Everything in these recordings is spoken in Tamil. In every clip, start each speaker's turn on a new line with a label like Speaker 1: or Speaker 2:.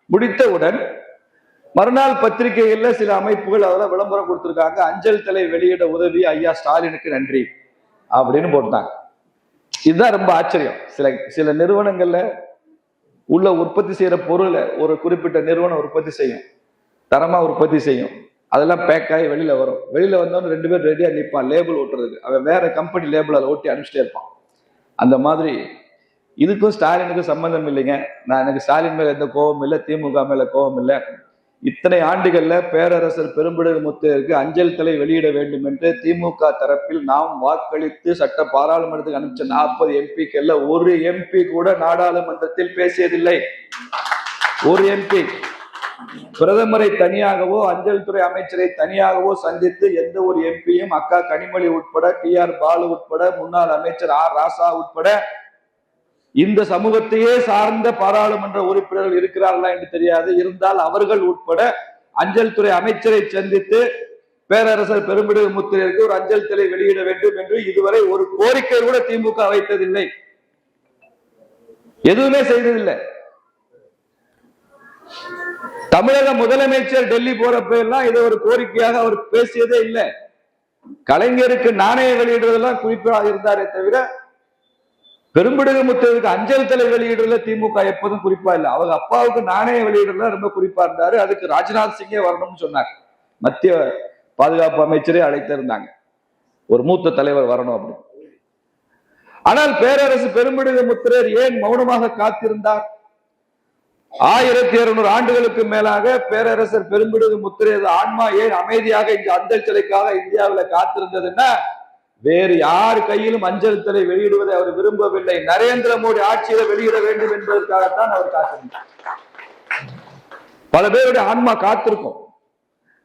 Speaker 1: முடித்தவுடன் மறுநாள் பத்திரிகைகள்ல சில அமைப்புகள் அதெல்லாம் விளம்பரம் கொடுத்திருக்காங்க. அஞ்சல் தலை வெளியிட உதவி ஐயா ஸ்டாலினுக்கு நன்றி அப்படின்னு போட்டாங்க. இதுதான் ரொம்ப ஆச்சரியம். சில நிறுவனங்கள்ல உள்ள உற்பத்தி செய்யற பொருளை ஒரு குறிப்பிட்ட நிறுவனம் உற்பத்தி செய்யும், தரமா உற்பத்தி செய்யும். அதெல்லாம் பேக் ஆகி வெளியில வரும். வெளியில வந்தவொன்னு 2 பேர் ரெடியா நிற்பான் லேபிள் ஓட்டுறதுக்கு. அவன் வேற கம்பெனி லேபிள் அதை ஓட்டி அனுப்பிச்சிட்டே இருப்பான். அந்த மாதிரி இதுக்கும் ஸ்டாலினுக்கும் சம்பந்தம் இல்லைங்க. எனக்கு ஸ்டாலின் மேல எந்த கோபம் இல்லை, திமுக மேல கோபம் இல்லை. இத்தனை ஆண்டுகள்ல பேரரசர் பெரும்பிடுகு முத்தையருக்கு அஞ்சல் தலை வெளியிட வேண்டும் என்று திமுக தரப்பில் நாம் வாக்களித்து சட்ட பாராளுமன்றத்துக்கு அனுப்பிச்ச 40 எம்பிக்கள்ல ஒரு எம்பி கூட நாடாளுமன்றத்தில் பேசியதில்லை. ஒரு எம்பி பிரதமரை தனியாகவோ அஞ்சல் துறை அமைச்சரை தனியாகவோ சந்தித்து எந்த ஒரு எம்பியும் அக்கா கனிமொழி உட்பட TR பாலு உட்பட முன்னாள் அமைச்சர் R ராசா உட்பட இந்த சமூகத்தையே சார்ந்த பாராளுமன்ற உறுப்பினர்கள் இருக்கிறார்களா என்று தெரியாது. இருந்தால் அவர்கள் உட்பட அஞ்சல் துறை அமைச்சரை சந்தித்து பேரரசர் பெரும்பிடுகு முத்தையருக்கு ஒரு அஞ்சல் தலை வெளியிட வேண்டும் என்று இதுவரை ஒரு கோரிக்கை கூட திமுக வைத்ததில்லை, எதுவுமே செய்ததில்லை. தமிழக முதலமைச்சர் டெல்லி போறப்ப எல்லாம் இதை ஒரு கோரிக்கையாக அவர் பேசியதே இல்லை. கலைஞருக்கு நாணய வெளியிடுவதெல்லாம் குறிப்பாக இருந்தாரே தவிர பெரும்பிடுகு முத்தையருக்கு அஞ்சல் தலை வெளியிடுறதுல திமுக எப்போதும் குறிப்பா இல்லை. அவங்க அப்பாவுக்கு நாணய வெளியிடுறதுல ரொம்ப குறிப்பா இருந்தாரு. அதுக்கு ராஜ்நாத் சிங்கே வரணும்னு சொன்னாங்க. மத்திய பாதுகாப்பு அமைச்சரே அழைத்திருந்தாங்க, ஒரு மூத்த தலைவர் வரணும் அப்படின்னு. ஆனால் பேரரசு பெரும்பிடுகு முத்தையர் ஏன் மௌனமாக காத்திருந்தார்? 1200 ஆண்டுகளுக்கு மேலாக பேரரசர் பெரும்பிடுகு முத்தையர் ஆன்மா ஏன் அமைதியாக இந்த அஞ்சல் தலைக்காக இந்தியாவில் காத்திருந்ததுன்னா, வேறு யார் கையிலும் அஞ்சல் தலை வெளியிடுவதை அவர் விரும்பவில்லை. நரேந்திர மோடி ஆட்சியில வெளியிட வேண்டும் என்பதற்காகத்தான் அவர் காத்திருந்தார். பல பேருடைய ஆன்மா காத்திருக்கும்.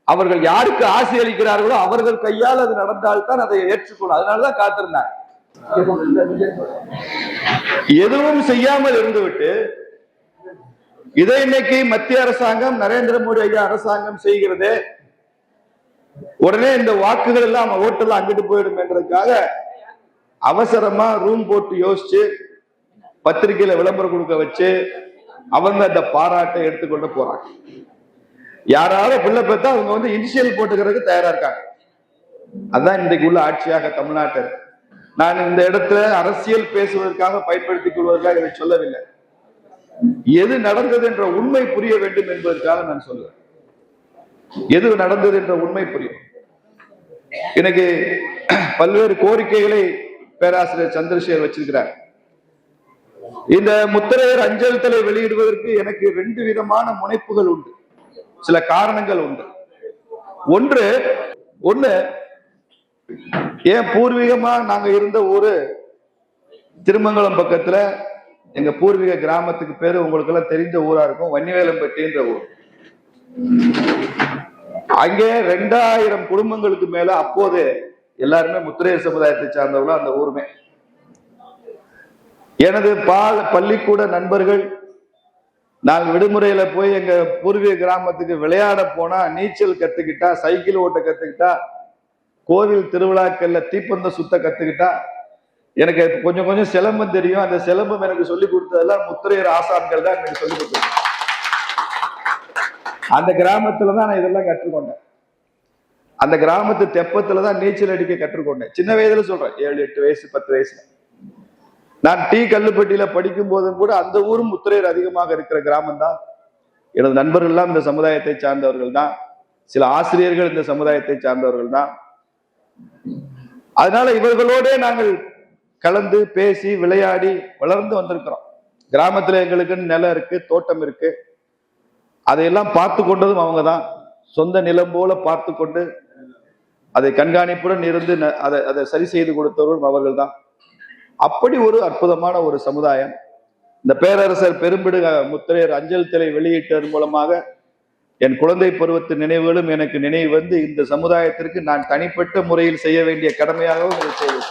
Speaker 1: அவர்கள் யாருக்கு ஆசை அளிக்கிறார்களோ அவர்கள் கையால் அது நடந்தால்தான் அதை ஏற்றுக்கொள்ளும். அதனாலதான் காத்திருந்தாங்க. எதுவும் செய்யாமல் இருந்துவிட்டு இதை இன்னைக்கு மத்திய அரசாங்கம் நரேந்திர மோடி ஐயா அரசாங்கம் செய்கிறது. உடனே இந்த வாக்குகள் எல்லாம் ஓட்டெல்லாம் அங்கிட்டு போயிடும் என்றதுக்காக அவசரமா ரூம் போட்டு யோசிச்சு பத்திரிகையில விளம்பரம் கொடுக்க வச்சு அவங்க அந்த பாராட்டை எடுத்துக்கொண்டு போறாங்க. யாராவது பிள்ளை பார்த்தா அவங்க இனிஷியல் போட்டுக்கிறதுக்கு தயாரா இருக்காங்க. அதான் இன்றைக்கு உள்ள ஆட்சியாக தமிழ்நாட்டில். நான் இந்த இடத்துல அரசியல் பேசுவதற்காக பயன்படுத்திக் கொள்வதற்காக இதை சொல்லவில்லை. எது நடந்தது என்ற உண்மை புரிய வேண்டும் என்பதற்காக நான் சொல்லுவேன். எது நடந்தது என்ற உண்மை புரியும். எனக்கு பல்வேறு கோரிக்கைகளை பேராசிரியர் சந்திரசேகர் வச்சிருக்கிறார். இந்த முத்தையர் அஞ்சல் தலை வெளியிடுவதற்கு எனக்கு 2 விதமான முனைப்புகள் உண்டு, சில காரணங்கள் உண்டு. ஒன்று ஏன் பூர்வீகமா நாங்க இருந்த ஊரு திருமங்கலம் பக்கத்துல எங்க பூர்வீக கிராமத்துக்கு பேரு உங்களுக்கு எல்லாம் தெரிந்த ஊரா இருக்கும், வன்னிவேலம்பட்டின்ற ஊர். அங்கே 2000 குடும்பங்களுக்கு மேல அப்போது எல்லாருமே முத்தையர் சமுதாயத்தை சார்ந்தவங்களும் அந்த ஊருமே. எனது பள்ளிக்கூட நண்பர்கள் நாங்கள் விடுமுறையில போய் எங்க பூர்வீக கிராமத்துக்கு விளையாட போனா, நீச்சல் கத்துக்கிட்டா, சைக்கிள் ஓட்ட கத்துக்கிட்டா, கோவில் திருவிழாக்கள்ல தீப்பந்த சுத்த கத்துக்கிட்டா, எனக்கு கொஞ்சம் கொஞ்சம் சிலம்பம் தெரியும். அந்த சிலம்பம் எனக்கு சொல்லி கொடுத்ததெல்லாம் முத்தையர் ஆசான்கள் தான் எனக்கு சொல்லி கொடுத்தாங்க. அந்த கிராமத்துலதான் நான் இதெல்லாம் கற்றுக்கொண்டேன். அந்த கிராமத்து தெப்பத்துலதான் நீச்சல் அடிக்க கற்றுக்கொண்டேன். சின்ன வயதுல சொல்றேன், 7, 8 வயசு 10 வயசுல. நான் கல்லுப்பட்டியில படிக்கும் போதும் கூட அந்த ஊரும் முத்தையர் அதிகமாக இருக்கிற கிராமம் தான். எனது நண்பர்கள் எல்லாம் இந்த சமுதாயத்தை சார்ந்தவர்கள் தான். சில ஆசிரியர்கள் இந்த சமுதாயத்தை சார்ந்தவர்கள் தான். அதனால இவர்களோட நாங்கள் கலந்து பேசி விளையாடி வளர்ந்து வந்திருக்கிறோம். கிராமத்துல எங்களுக்கு நிலம் இருக்கு, தோட்டம் இருக்கு. அதையெல்லாம் பார்த்து கொண்டதும் அவங்க தான். சொந்த நிலம் போல பார்த்து கொண்டு அதை கண்காணிப்புடன் இருந்து அதை சரி செய்து கொடுத்தவர்களும் அவர்கள் தான். அப்படி ஒரு அற்புதமான ஒரு சமுதாயம். இந்த பேரரசர் பெரும்பிடுகு முத்தையர் அஞ்சல் தலை வெளியிட்டதன் மூலமாக என் குழந்தை பருவத்து நினைவுகளும் எனக்கு நினைவு வந்து இந்த சமுதாயத்திற்கு நான் தனிப்பட்ட முறையில் செய்ய வேண்டிய கடமையாகவும் இதை செய்வேன்.